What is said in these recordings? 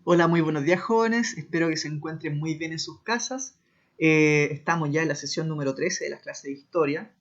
Hola, muy buenos días jóvenes, espero que se encuentren muy bien en sus casas. Estamos ya en la sesión número 13 de las clases de historia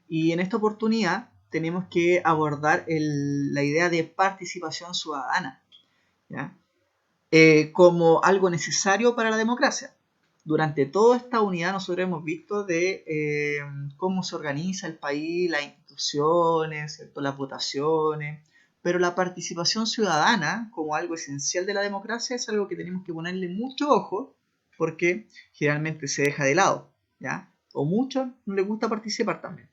y en esta oportunidad tenemos que abordar la idea de participación ciudadana, ¿ya? Como algo necesario para la democracia. Durante toda esta unidad nosotros hemos visto de cómo se organiza el país, las instituciones, ¿cierto? Las votaciones, pero la participación ciudadana como algo esencial de la democracia es algo que tenemos que ponerle mucho ojo porque generalmente se deja de lado, ¿ya? O muchos no les gusta participar también.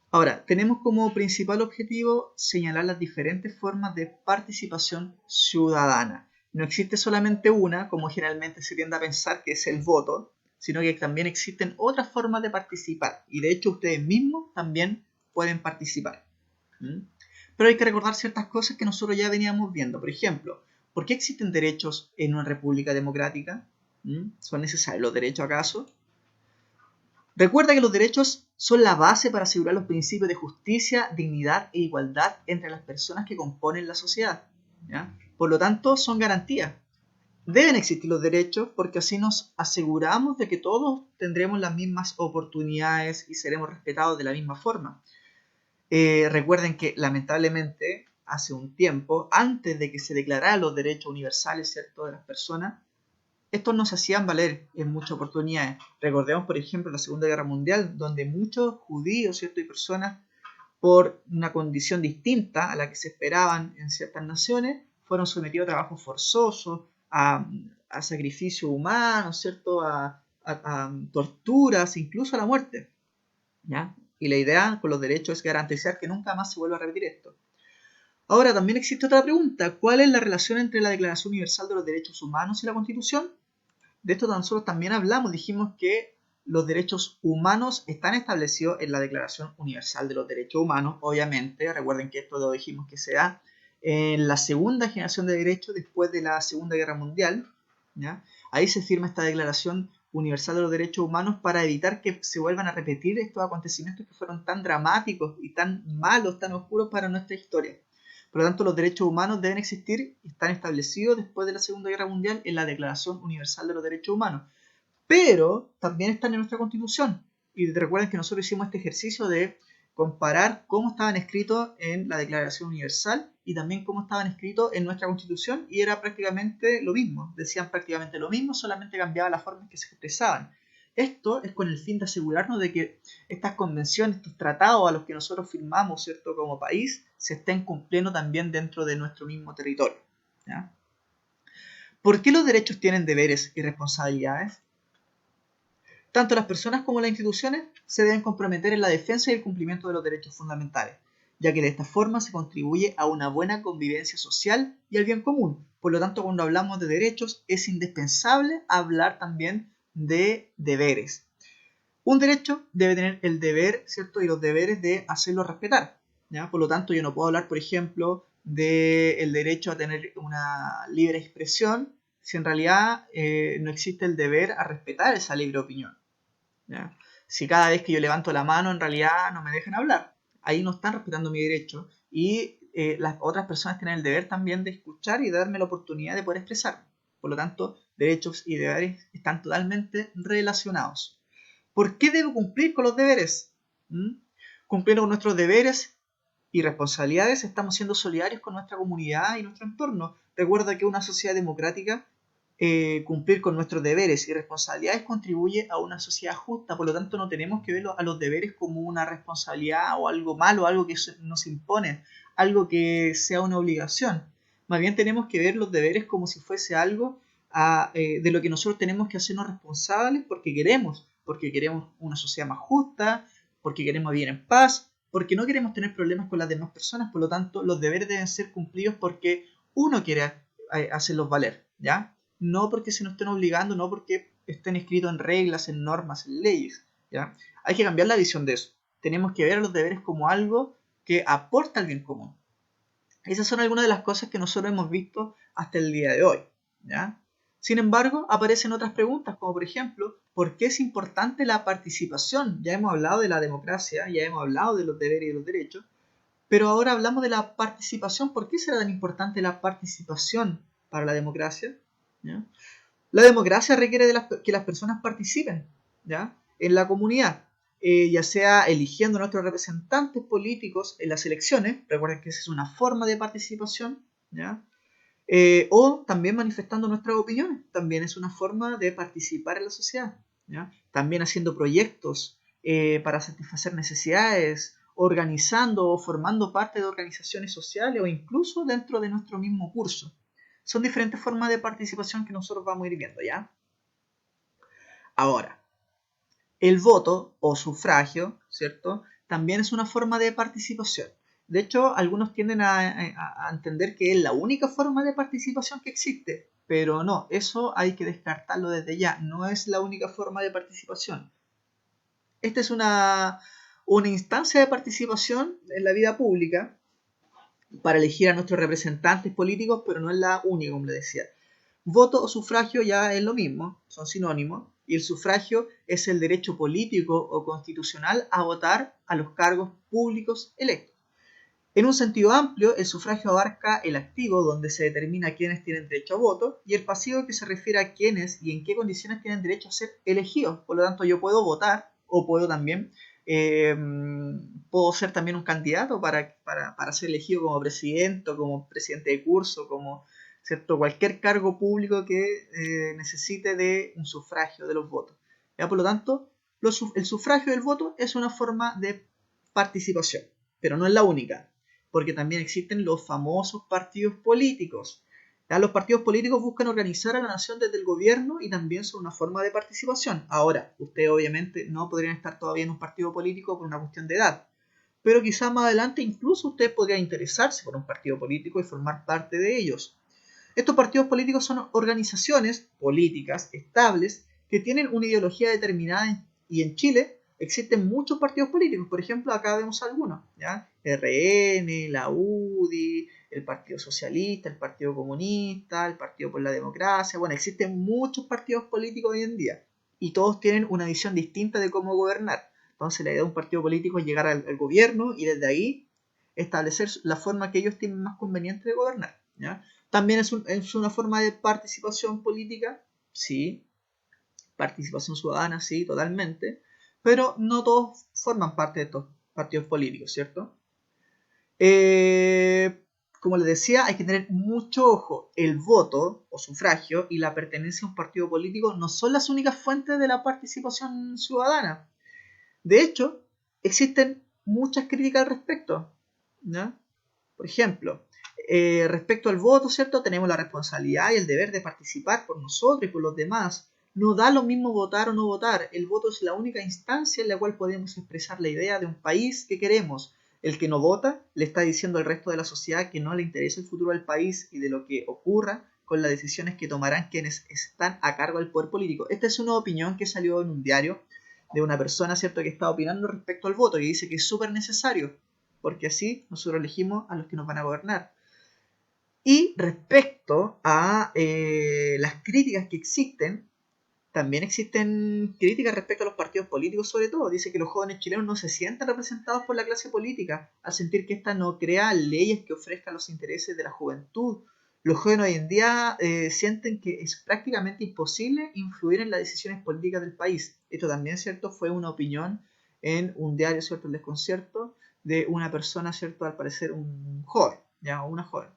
Ahora, tenemos como principal objetivo señalar las diferentes formas de participación ciudadana. No existe solamente una, como generalmente se tiende a pensar que es el voto, sino que también existen otras formas de participar. Y de hecho ustedes mismos también pueden participar. ¿Mm? Pero hay que recordar ciertas cosas que nosotros ya veníamos viendo. Por ejemplo, ¿por qué existen derechos en una república democrática? ¿Son necesarios los derechos acaso? Recuerda que los derechos son la base para asegurar los principios de justicia, dignidad e igualdad entre las personas que componen la sociedad, ¿ya? Por lo tanto, son garantías. Deben existir los derechos porque así nos aseguramos de que todos tendremos las mismas oportunidades y seremos respetados de la misma forma. Recuerden que lamentablemente hace un tiempo, antes de que se declararan los derechos universales, ¿cierto?, de las personas, estos no se hacían valer en muchas oportunidades. Recordemos, por ejemplo, la Segunda Guerra Mundial, donde muchos judíos, ¿cierto?, y personas, por una condición distinta a la que se esperaban en ciertas naciones, fueron sometidos a trabajos forzosos, a sacrificios humanos, ¿cierto?, a torturas, incluso a la muerte, ¿ya? Y la idea con los derechos es garantizar que nunca más se vuelva a repetir esto. Ahora, también existe otra pregunta. ¿Cuál es la relación entre la Declaración Universal de los Derechos Humanos y la Constitución? De esto nosotros también hablamos, dijimos que los derechos humanos están establecidos en la Declaración Universal de los Derechos Humanos, obviamente, recuerden que esto lo dijimos que se da en la segunda generación de derechos después de la Segunda Guerra Mundial, ¿ya? Ahí se firma esta Declaración Universal de los Derechos Humanos para evitar que se vuelvan a repetir estos acontecimientos que fueron tan dramáticos y tan malos, tan oscuros para nuestra historia. Por lo tanto, los derechos humanos deben existir y están establecidos después de la Segunda Guerra Mundial en la Declaración Universal de los Derechos Humanos. Pero también están en nuestra Constitución. Y recuerden que nosotros hicimos este ejercicio de comparar cómo estaban escritos en la Declaración Universal y también cómo estaban escritos en nuestra Constitución, y era prácticamente lo mismo. Decían prácticamente lo mismo, solamente cambiaba la forma en que se expresaban. Esto es con el fin de asegurarnos de que estas convenciones, estos tratados a los que nosotros firmamos, ¿cierto?, como país, se estén cumpliendo también dentro de nuestro mismo territorio, ¿ya? ¿Por qué los derechos tienen deberes y responsabilidades? Tanto las personas como las instituciones se deben comprometer en la defensa y el cumplimiento de los derechos fundamentales, ya que de esta forma se contribuye a una buena convivencia social y al bien común. Por lo tanto, cuando hablamos de derechos, es indispensable hablar también de deberes. Un derecho debe tener el deber, ¿cierto?, y los deberes de hacerlo respetar, ¿ya? Por lo tanto, yo no puedo hablar, por ejemplo, del derecho a tener una libre expresión si en realidad no existe el deber a respetar esa libre opinión, ¿ya? Si cada vez que yo levanto la mano en realidad no me dejan hablar, ahí no están respetando mi derecho, y las otras personas tienen el deber también de escuchar y de darme la oportunidad de poder expresarme. Por lo tanto, derechos y deberes están totalmente relacionados. ¿Por qué debo cumplir con los deberes? Cumpliendo con nuestros deberes y responsabilidades, estamos siendo solidarios con nuestra comunidad y nuestro entorno. Recuerda que una sociedad democrática, cumplir con nuestros deberes y responsabilidades contribuye a una sociedad justa. Por lo tanto, no tenemos que ver a los deberes como una responsabilidad o algo malo, algo que nos impone, algo que sea una obligación. Más bien tenemos que ver los deberes como si fuese algo de lo que nosotros tenemos que hacernos responsables porque queremos una sociedad más justa, porque queremos vivir en paz, porque no queremos tener problemas con las demás personas. Por lo tanto, los deberes deben ser cumplidos porque uno quiere hacerlos valer, ¿ya? No porque se nos estén obligando, no porque estén escritos en reglas, en normas, en leyes, ¿ya? Hay que cambiar la visión de eso. Tenemos que ver a los deberes como algo que aporta al bien común. Esas son algunas de las cosas que nosotros hemos visto hasta el día de hoy, ¿ya? Sin embargo, aparecen otras preguntas, como por ejemplo, ¿por qué es importante la participación? Ya hemos hablado de la democracia, ya hemos hablado de los deberes y los derechos, Pero ahora hablamos de la participación. ¿Por qué será tan importante la participación para la democracia? ¿Ya? La democracia requiere que las personas participen, ¿ya? En la comunidad, ya sea eligiendo a nuestros representantes políticos en las elecciones, recuerden que esa es una forma de participación, ¿ya? O también manifestando nuestras opiniones, también es una forma de participar en la sociedad, ¿ya? También haciendo proyectos para satisfacer necesidades, organizando o formando parte de organizaciones sociales o incluso dentro de nuestro mismo curso. Son diferentes formas de participación que nosotros vamos a ir viendo, ¿ya? Ahora, el voto o sufragio, ¿cierto? También es una forma de participación. De hecho, algunos tienden a entender que es la única forma de participación que existe, pero no, eso hay que descartarlo desde ya, no es la única forma de participación. Esta es una instancia de participación en la vida pública para elegir a nuestros representantes políticos, pero no es la única, como les decía. Voto o sufragio ya es lo mismo, son sinónimos, y el sufragio es el derecho político o constitucional a votar a los cargos públicos electos. En un sentido amplio, el sufragio abarca el activo, donde se determina quiénes tienen derecho a voto, y el pasivo, que se refiere a quiénes y en qué condiciones tienen derecho a ser elegidos. Por lo tanto, yo puedo votar o puedo también puedo ser también un candidato para ser elegido como presidente, o como presidente de curso, como ¿cierto? Cualquier cargo público que necesite de un sufragio de los votos. ¿Ya? Por lo tanto, el sufragio del voto es una forma de participación, pero no es la única, porque también existen los famosos partidos políticos. ¿Ya? Los partidos políticos buscan organizar a la nación desde el gobierno y también son una forma de participación. Ahora, ustedes obviamente no podrían estar todavía en un partido político por una cuestión de edad, pero quizás más adelante incluso ustedes podrían interesarse por un partido político y formar parte de ellos. Estos partidos políticos son organizaciones políticas estables que tienen una ideología determinada, y en Chile existen muchos partidos políticos. Por ejemplo, acá vemos algunos, ¿ya? RN, la UDI, el Partido Socialista, el Partido Comunista, el Partido por la Democracia. Bueno, existen muchos partidos políticos hoy en día y todos tienen una visión distinta de cómo gobernar. Entonces la idea de un partido político es llegar al gobierno y desde ahí establecer la forma que ellos tienen más conveniente de gobernar, ¿ya? También es una forma de participación política, sí, participación ciudadana, sí, totalmente, pero no todos forman parte de estos partidos políticos, ¿cierto? Como les decía, hay que tener mucho ojo. El voto o sufragio y la pertenencia a un partido político no son las únicas fuentes de la participación ciudadana. De hecho, existen muchas críticas al respecto, ¿no? Por ejemplo, respecto al voto, ¿cierto? Tenemos la responsabilidad y el deber de participar por nosotros y por los demás. No da lo mismo votar o no votar. El voto es la única instancia en la cual podemos expresar la idea de un país que queremos. El que no vota le está diciendo al resto de la sociedad que no le interesa el futuro del país y de lo que ocurra con las decisiones que tomarán quienes están a cargo del poder político. Esta es una opinión que salió en un diario de una persona, ¿cierto?, que está opinando respecto al voto y dice que es súper necesario, porque así nosotros elegimos a los que nos van a gobernar. Y respecto a las críticas que existen, también existen críticas respecto a los partidos políticos, sobre todo. Dice que los jóvenes chilenos no se sienten representados por la clase política, al sentir que ésta no crea leyes que ofrezcan los intereses de la juventud. Los jóvenes hoy en día sienten que es prácticamente imposible influir en las decisiones políticas del país. Esto también, ¿cierto?, fue una opinión en un diario, ¿cierto?, El Desconcierto, de una persona, ¿cierto?, al parecer un joven, ya, o una joven.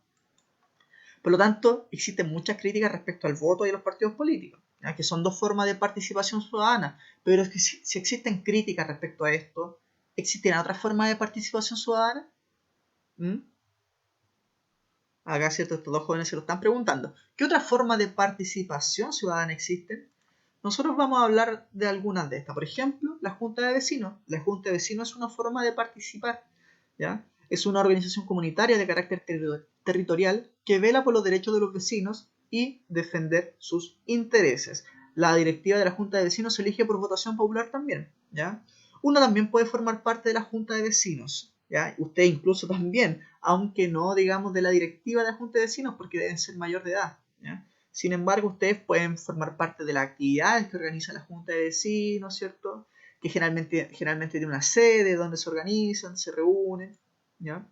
Por lo tanto, existen muchas críticas respecto al voto y a los partidos políticos, ¿ya? Que son dos formas de participación ciudadana, pero es que si existen críticas respecto a esto, ¿existen otras formas de participación ciudadana? ¿Mm? Acá, ¿cierto?, estos dos jóvenes se lo están preguntando. ¿Qué otras formas de participación ciudadana existen? Nosotros vamos a hablar de algunas de estas. Por ejemplo, la Junta de Vecinos. La Junta de Vecinos es una forma de participar, ¿ya? Es una organización comunitaria de carácter territorial que vela por los derechos de los vecinos y defender sus intereses. La directiva de la Junta de Vecinos se elige por votación popular también, ¿ya? Uno también puede formar parte de la Junta de Vecinos, ¿ya? Usted incluso también, aunque no digamos de la directiva de la Junta de Vecinos porque deben ser mayor de edad, ¿ya? Sin embargo, ustedes pueden formar parte de las actividades que organiza la Junta de Vecinos, ¿cierto? Que generalmente tiene una sede donde se organizan, se reúnen, ¿ya?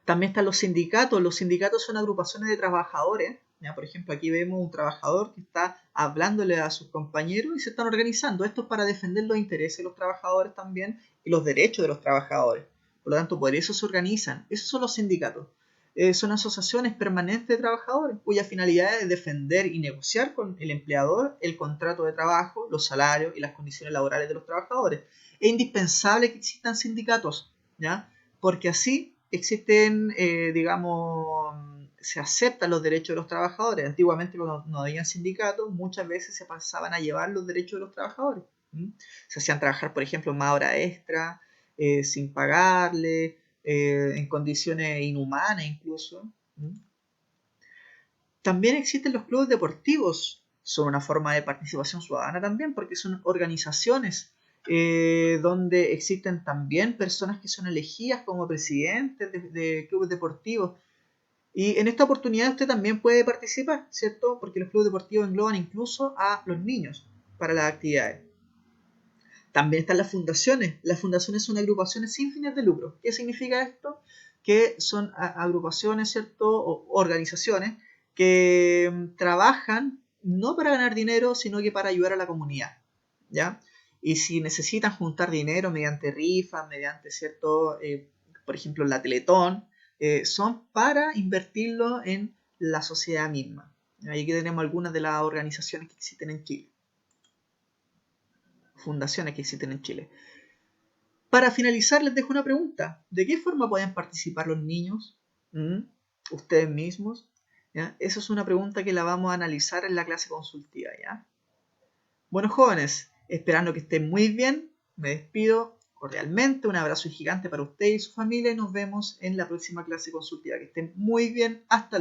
También están los sindicatos. Los sindicatos son agrupaciones de trabajadores. ¿Ya? Por ejemplo, aquí vemos un trabajador que está hablándole a sus compañeros y se están organizando. Esto es para defender los intereses de los trabajadores también y los derechos de los trabajadores. Por lo tanto, por eso se organizan. Esos son los sindicatos. Son asociaciones permanentes de trabajadores cuya finalidad es defender y negociar con el empleador el contrato de trabajo, los salarios y las condiciones laborales de los trabajadores. Es indispensable que existan sindicatos, ¿ya? Porque así existen, digamos, se aceptan los derechos de los trabajadores. Antiguamente, cuando no había sindicatos, muchas veces se pasaban a llevar los derechos de los trabajadores. Se hacían trabajar, por ejemplo, más horas extra, sin pagarle, en condiciones inhumanas incluso. También existen los clubes deportivos, son una forma de participación ciudadana también, porque son organizaciones donde existen también personas que son elegidas como presidentes de clubes deportivos. Y en esta oportunidad usted también puede participar, ¿cierto? Porque los clubes deportivos engloban incluso a los niños para las actividades. También están las fundaciones. Las fundaciones son agrupaciones sin fines de lucro. ¿Qué significa esto? Que son agrupaciones, ¿cierto? O organizaciones que trabajan no para ganar dinero, sino que para ayudar a la comunidad, ¿ya? Y si necesitan juntar dinero mediante rifas, mediante, ¿cierto? Por ejemplo, la Teletón, son para invertirlo en la sociedad misma. Ahí que tenemos algunas de las organizaciones que existen en Chile. Fundaciones que existen en Chile. Para finalizar, les dejo una pregunta. ¿De qué forma pueden participar los niños? ¿Ustedes mismos? ¿Ya? Esa es una pregunta que la vamos a analizar en la clase consultiva, ¿ya? Bueno, jóvenes, esperando que estén muy bien, me despido cordialmente. Un abrazo gigante para ustedes y su familia y nos vemos en la próxima clase consultiva. Que estén muy bien. Hasta luego.